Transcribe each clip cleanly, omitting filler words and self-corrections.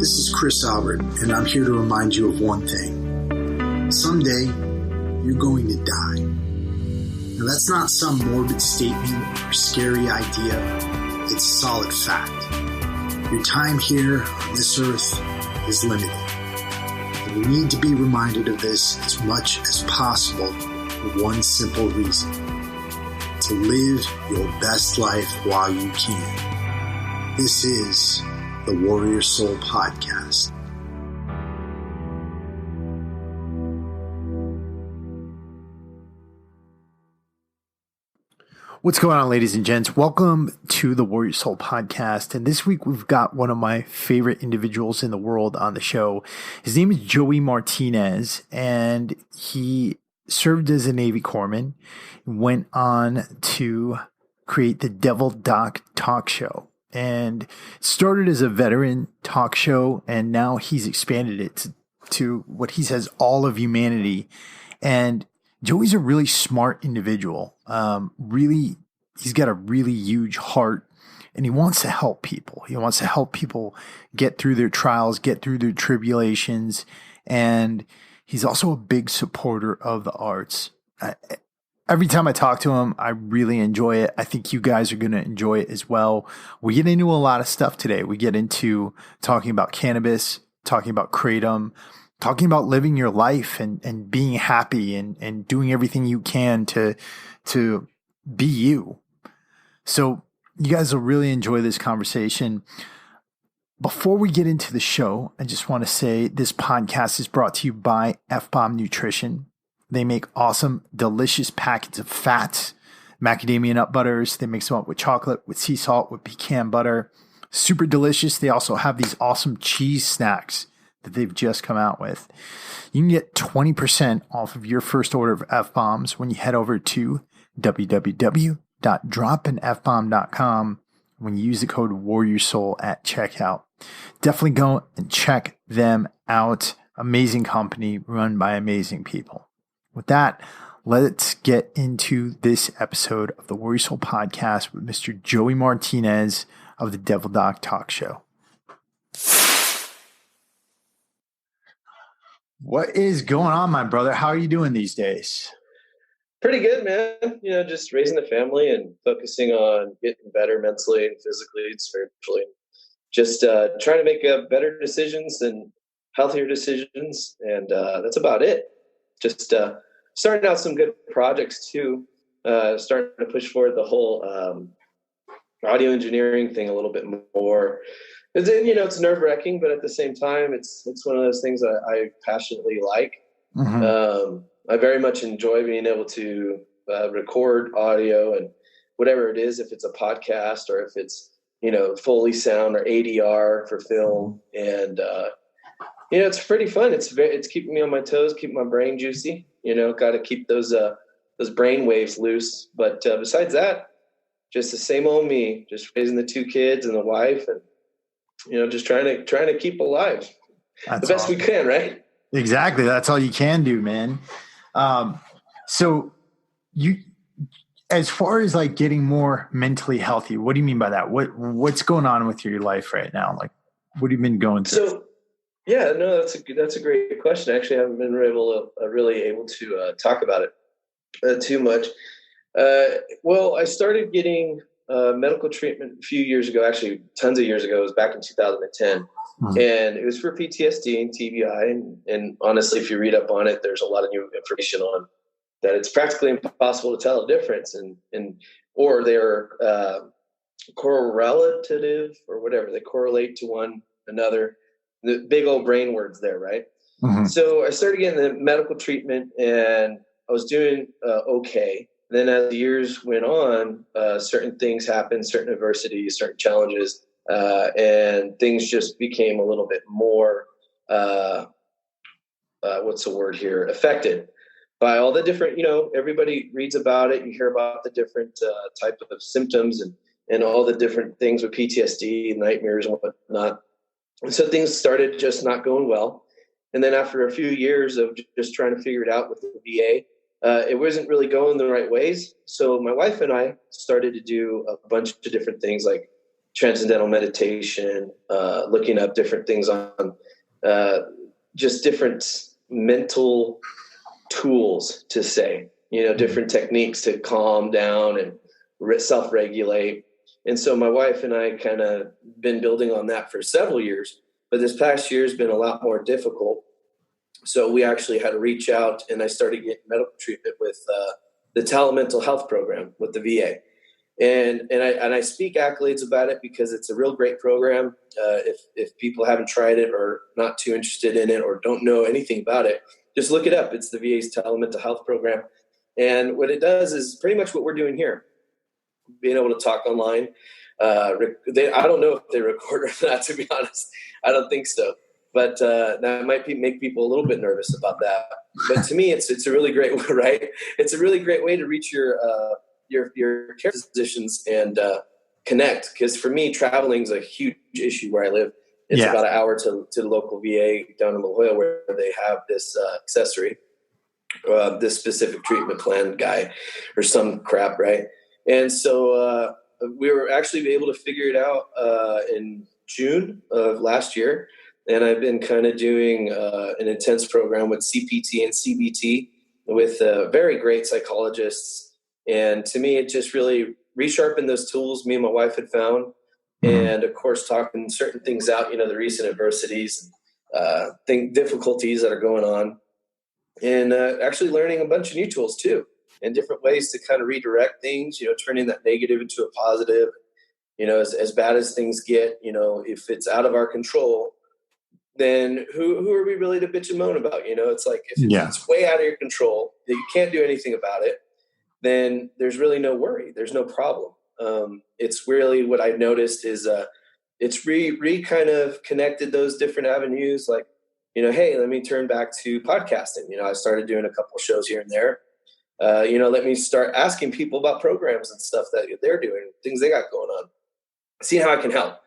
This is Chris Albert, and I'm here to remind you of one thing. Someday, you're going to die. Now, that's not some morbid statement or scary idea. It's solid fact. Your time here on this earth is limited. And you need to be reminded of this as much as possible for one simple reason. To live your best life while you can. This is the Warrior Soul Podcast. What's going on, ladies and gents? Welcome to the Warrior Soul Podcast. And this week we've got one of my favorite individuals in the world on the show. His name is Joey Martinez, and he served as a Navy corpsman, went on to create the Devil Doc talk show, and started as a veteran talk show, and now he's expanded it to what he says all of humanity. And Joey's a really smart individual. He's got a really huge heart, and he wants to help people. He wants to help people get through their trials, get through their tribulations, and he's also a big supporter of the arts. Every time I talk to him, I really enjoy it. I think you guys are going to enjoy it as well. We get into a lot of stuff today. We get into talking about cannabis, talking about kratom, talking about living your life and being happy and doing everything you can to be you. So you guys will really enjoy this conversation. Before we get into the show, I just want to say this podcast is brought to you by F-Bomb Nutrition. They make awesome, delicious packets of fats, macadamia nut butters. They mix them up with chocolate, with sea salt, with pecan butter. Super delicious. They also have these awesome cheese snacks that they've just come out with. You can get 20% off of your first order of F-Bombs when you head over to www.dropinfbomb.com when you use the code WarriorSoul at checkout. Definitely go and check them out. Amazing company run by amazing people. With that, let's get into this episode of the Warrior Soul Podcast with Mr. Joey Martinez of the Devil Doc Talk Show. What is going on, my brother? How are you doing these days? Pretty good, man. You know, just raising the family and focusing on getting better mentally and physically and spiritually. Just trying to make better decisions and healthier decisions. And that's about it. Just starting out some good projects too. Starting to push forward the whole audio engineering thing a little bit more. And then, you know, it's nerve-wracking, but at the same time, it's one of those things that I passionately like. Mm-hmm. I very much enjoy being able to record audio and whatever it is, if it's a podcast or if it's, you know, Foley sound or ADR for film. And, you know, it's pretty fun. It's keeping me on my toes, keeping my brain juicy, you know, got to keep those brain waves loose. But besides that, just the same old me, just raising the 2 kids and the wife and, you know, just trying to keep alive the best we can, right? Exactly. That's all you can do, man. So you, as far as like getting more mentally healthy, what do you mean by that? What's going on with your life right now? Like, what have you been going through? So, yeah, no, that's a great question. Actually, I haven't been really able to talk about it too much. Well, I started getting medical treatment a few years ago, actually tons of years ago. It was back in 2010. Mm-hmm. And it was for PTSD and TBI. And honestly, if you read up on it, there's a lot of new information on that. It's practically impossible to tell a difference. Or they're correlative or whatever. They correlate to one another. The big old brain words there, right? Mm-hmm. So I started getting the medical treatment and I was doing okay. Then as the years went on, certain things happened, certain adversities, certain challenges, and things just became a little bit more, affected by all the different, you know, everybody reads about it. You hear about the different type of symptoms and all the different things with PTSD, nightmares and whatnot. And so things started just not going well. And then after a few years of just trying to figure it out with the VA, it wasn't really going the right ways. So my wife and I started to do a bunch of different things like transcendental meditation, looking up different things on just different mental tools to say, different techniques to calm down and self-regulate. And so my wife and I kind of been building on that for several years, but this past year has been a lot more difficult. So we actually had to reach out, and I started getting medical treatment with the Telemental Health Program with the VA. And I speak accolades about it because it's a real great program. If people haven't tried it or not too interested in it or don't know anything about it, just look it up. It's the VA's Telemental Health Program. And what it does is pretty much what we're doing here, being able to talk online. I don't know if they record or not, to be honest. I don't think so. But that might make people a little bit nervous about that. But to me, it's a really great way, right? It's a really great way to reach your care physicians and connect. Because for me, traveling is a huge issue where I live. It's about an hour to the local VA down in La Jolla, where they have this accessory, this specific treatment plan guy or some crap, right? And so we were actually able to figure it out in June of last year. And I've been kind of doing an intense program with CPT and CBT with very great psychologists. And to me, it just really resharpened those tools me and my wife had found. And of course, talking certain things out, the recent adversities, difficulties that are going on, and actually learning a bunch of new tools too, and different ways to kind of redirect things, turning that negative into a positive. As bad as things get, if it's out of our control, then who are we really to bitch and moan about? It's like if it's way out of your control, that you can't do anything about it, then there's really no worry. There's no problem. It's really what I've noticed is it's kind of connected those different avenues. Like, hey, let me turn back to podcasting. I started doing a couple shows here and there. Let me start asking people about programs and stuff that they're doing, things they got going on, seeing how I can help,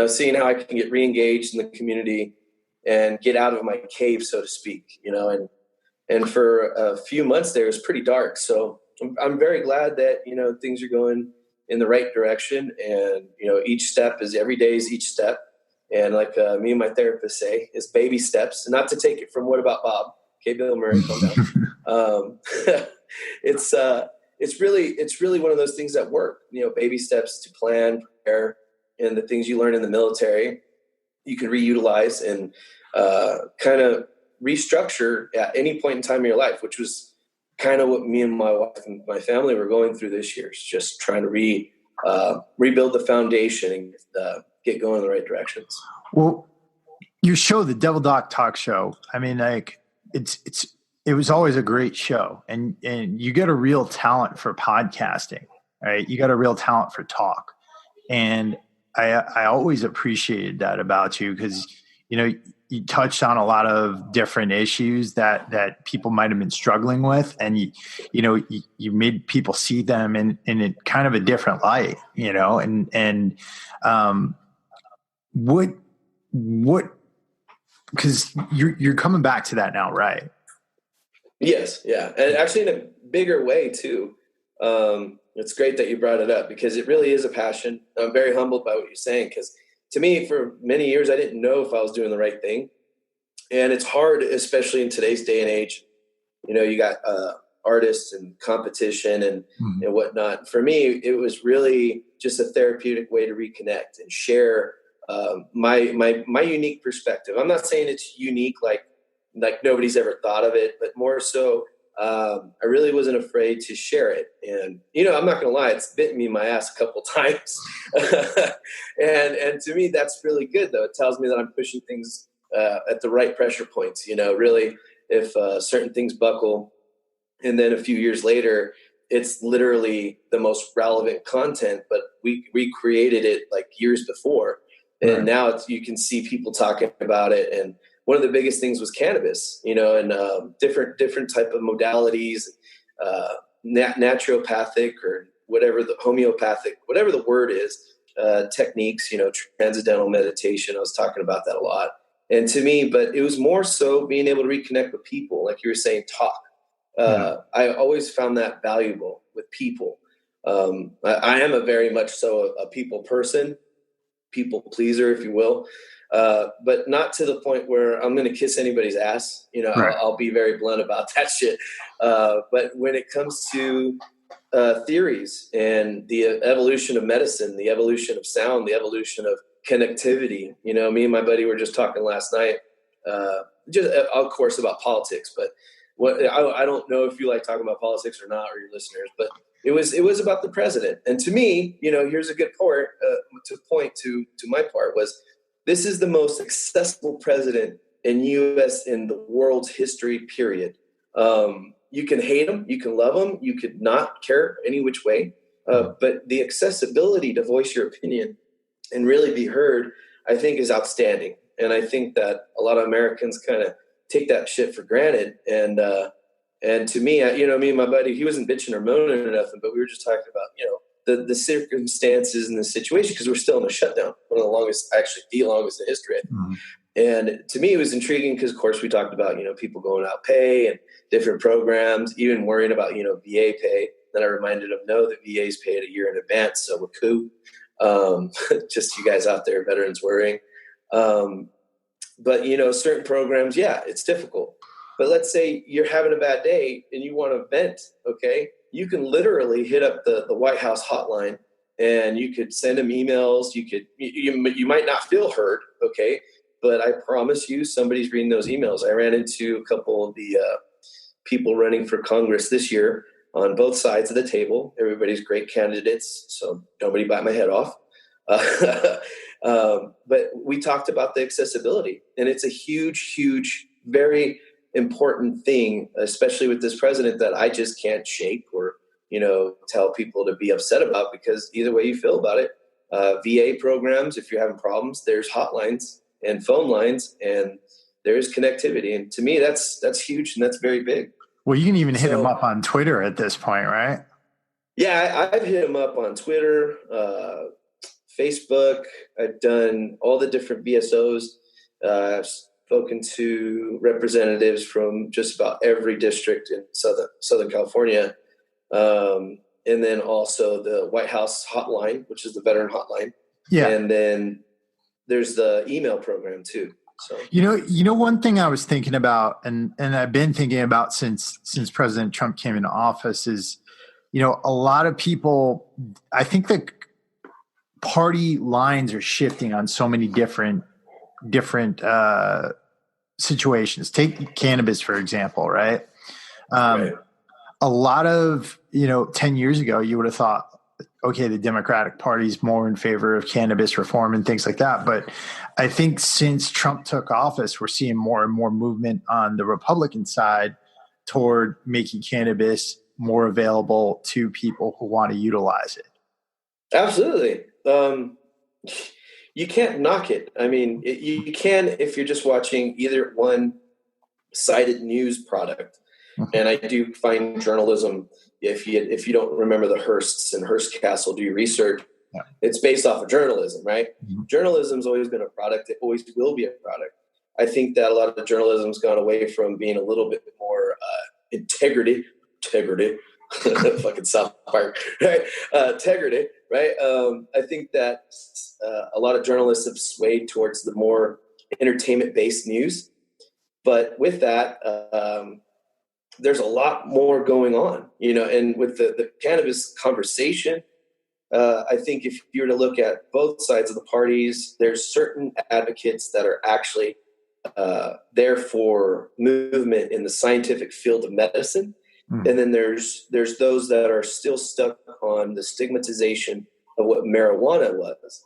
seeing how I can get re-engaged in the community and get out of my cave, so to speak, and for a few months there, it was pretty dark. So I'm very glad that, things are going in the right direction. And, each step is every day is each step. And like me and my therapist say, it's baby steps, and not to take it from What About Bob? Okay, Bill Murray, calm down. It's really one of those things that work, baby steps to plan, prepare, and the things you learn in the military, you can reutilize and kind of restructure at any point in time in your life, which was kind of what me and my wife and my family were going through this year. It's just trying to rebuild the foundation and get going in the right directions. Well, your show, the Devil Doc Talk Show, I mean, like it was always a great show, and you get a real talent for podcasting, right? You got a real talent for talk. And I always appreciated that about you because, you touched on a lot of different issues that people might have been struggling with. And you made people see them in a kind of a different light, what, because you're coming back to that now, right? Yes. Yeah. And actually in a bigger way too. It's great that you brought it up because it really is a passion. I'm very humbled by what you're saying because to me, for many years, I didn't know if I was doing the right thing. And it's hard, especially in today's day and age. You got artists and competition and whatnot. For me, it was really just a therapeutic way to reconnect and share my unique perspective. I'm not saying it's unique like nobody's ever thought of it, but more so I really wasn't afraid to share it. And, I'm not going to lie, it's bitten me in my ass a couple times. and to me, that's really good, though. It tells me that I'm pushing things at the right pressure points. Really, if certain things buckle, and then a few years later, it's literally the most relevant content, but we created it like years before. And now you can see people talking about it. And one of the biggest things was cannabis, and different type of modalities, naturopathic or whatever the homeopathic, whatever the word is, techniques, transcendental meditation. I was talking about that a lot. And to me, but it was more so being able to reconnect with people, like you were saying, talk. I always found that valuable with people. I am a very much so a people person. people pleaser, if you will. But not to the point where I'm going to kiss anybody's ass. Right. I'll be very blunt about that shit. But when it comes to theories and the evolution of medicine, the evolution of sound, the evolution of connectivity, me and my buddy were just talking last night, just of course about politics, but I don't know if you like talking about politics or not, or your listeners, but it was about the president. And to me, here's a good point to my part was, this is the most accessible president in U.S. in the world's history, period. You can hate him, you can love him, you could not care any which way. But the accessibility to voice your opinion and really be heard, I think, is outstanding. And I think that a lot of Americans kind of take that shit for granted. And to me, me and my buddy, he wasn't bitching or moaning or nothing, but we were just talking about, the circumstances and the situation, because we're still in a shutdown, one of the longest in history. Mm-hmm. And to me, it was intriguing because, of course, we talked about, people going out pay and different programs, even worrying about, VA pay. Then I reminded him, no, the VA's paid a year in advance, so we're cool. Just you guys out there, veterans worrying. But, certain programs, yeah, it's difficult. But let's say you're having a bad day and you want to vent, okay? You can literally hit up the White House hotline and you could send them emails. You might not feel heard, okay? But I promise you somebody's reading those emails. I ran into a couple of the people running for Congress this year on both sides of the table. Everybody's great candidates, so nobody bite my head off. But we talked about the accessibility, and it's a huge, huge, very important thing, especially with this president, that I just can't shake or, tell people to be upset about, because either way you feel about it, VA programs, if you're having problems, there's hotlines and phone lines, and there's connectivity. And to me, that's huge, and that's very big. Well, you can even hit him up on Twitter at this point, right? Yeah, I've hit him up on Twitter, Facebook. I've done all the different BSOs. I've spoken to representatives from just about every district in Southern California. And then also the White House hotline, which is the veteran hotline. Yeah. And then there's the email program too. So, one thing I was thinking about, and I've been thinking about since President Trump came into office, is, a lot of people, I think the party lines are shifting on so many different situations. Take cannabis, for example, right? right. A lot of, 10 years ago, you would have thought, okay, the Democratic Party is more in favor of cannabis reform and things like that. But I think since Trump took office, we're seeing more and more movement on the Republican side toward making cannabis more available to people who want to utilize it. Absolutely. You can't knock it. I mean, you can if you're just watching either one-sided news product. Mm-hmm. And I do find journalism, if you don't remember the Hearsts and Hearst Castle, do your research. Yeah. It's based off of journalism, right? Mm-hmm. Journalism's always been a product. It always will be a product. I think that a lot of journalism's gone away from being a little bit more integrity, fucking South Park, right? Integrity, right? I think that a lot of journalists have swayed towards the more entertainment-based news. But with that, there's a lot more going on, and with the cannabis conversation, I think if you were to look at both sides of the parties, there's certain advocates that are actually there for movement in the scientific field of medicine. Mm. And then there's those that are still stuck on the stigmatization of what marijuana was.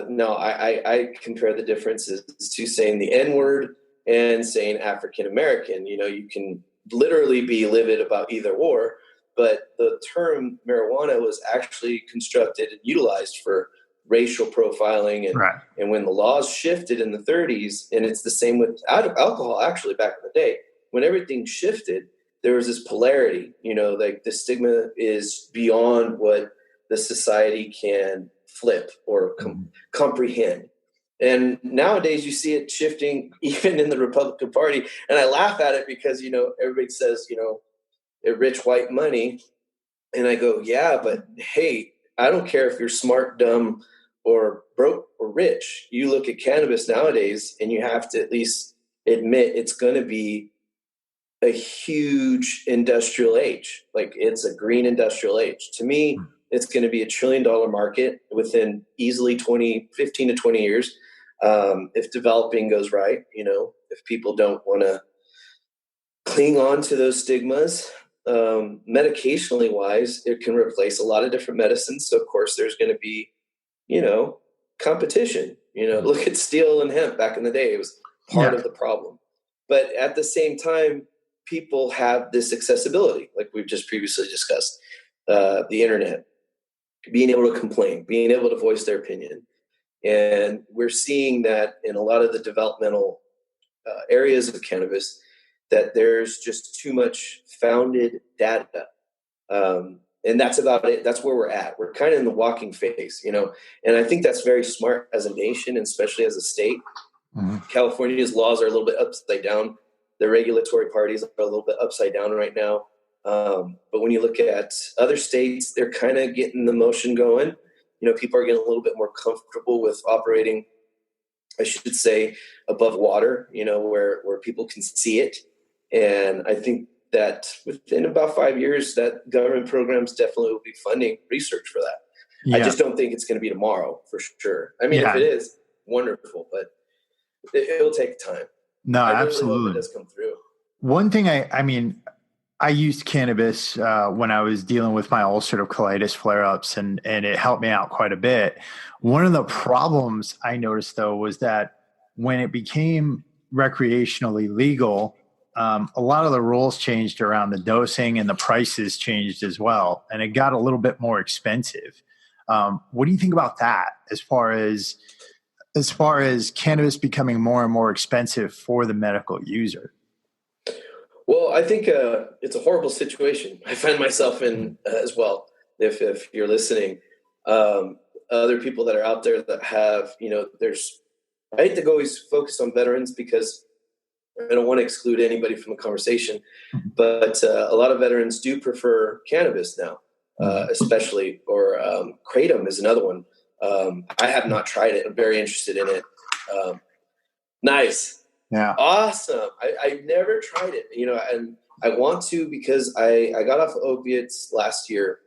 Now, I compare the differences to saying the N-word and saying African-American. You can literally be livid about either or, but the term marijuana was actually constructed and utilized for racial profiling. And, right. And when the laws shifted in the 30s, and it's the same with alcohol, actually, back in the day, when everything shifted, there was this polarity, like the stigma is beyond what the society can flip or comprehend. And nowadays you see it shifting even in the Republican Party. And I laugh at it because, everybody says, rich white money. And I go, yeah, but hey, I don't care if you're smart, dumb, or broke or rich. You look at cannabis nowadays and you have to at least admit it's going to be a huge industrial age. Like, it's a green industrial age. To me, it's going to be $1 trillion market within easily 15 to 20 years. If developing goes right, if people don't want to cling on to those stigmas, medicationally wise, it can replace a lot of different medicines. So of course there's going to be, competition. Look at steel and hemp back in the day. It was part of the problem. But at the same time, people have this accessibility, like we've just previously discussed, the internet, being able to complain, being able to voice their opinion. And we're seeing that in a lot of the developmental areas of cannabis, that there's just too much founded data. And that's about it. That's where we're at. We're kind of in the walking phase, and I think that's very smart as a nation, and especially as a state. Mm-hmm. California's laws are a little bit upside down. The regulatory parties are a little bit upside down right now. But when you look at other states, they're kind of getting the motion going. People are getting a little bit more comfortable with operating, I should say, above water, where people can see it. And I think that within about 5 years, that government programs definitely will be funding research for that. Yeah. I just don't think it's going to be tomorrow for sure. I mean, if it is, wonderful, but it'll take time. No, I really absolutely. hope it does come through. One thing I used cannabis when I was dealing with my ulcerative colitis flare-ups, and it helped me out quite a bit. One of the problems I noticed, though, was that when it became recreationally legal, a lot of the rules changed around the dosing, and the prices changed as well, and it got a little bit more expensive. What do you think about that as far as cannabis becoming more and more expensive for the medical user? Well, I think it's a horrible situation. I find myself in as well. If you're listening, other people that are out there that have, I hate to always focus on veterans because I don't want to exclude anybody from the conversation, but a lot of veterans do prefer cannabis now, especially, or kratom is another one. I have not tried it. I'm very interested in it. Nice. Yeah. Awesome. I've never tried it, and I want to because I got off opiates last year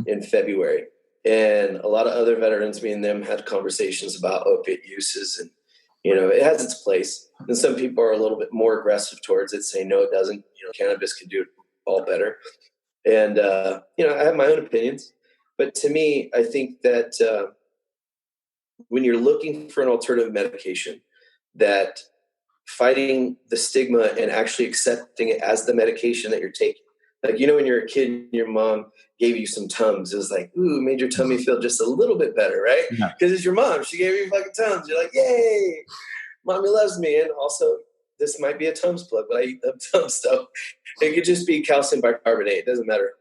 in February, and a lot of other veterans, me and them, had conversations about opiate uses, and, it has its place. And some people are a little bit more aggressive towards it, saying, no, it doesn't. Cannabis can do it all better. And, I have my own opinions, but to me, I think that when you're looking for an alternative medication, that fighting the stigma and actually accepting it as the medication that you're taking. Like, when you're a kid and your mom gave you some Tums, it was like, ooh, made your tummy feel just a little bit better, right? Because it's your mom. She gave you fucking Tums. You're like, yay, mommy loves me. And also, this might be a Tums plug, but I eat them Tums, so it could just be calcium bicarbonate. It doesn't matter.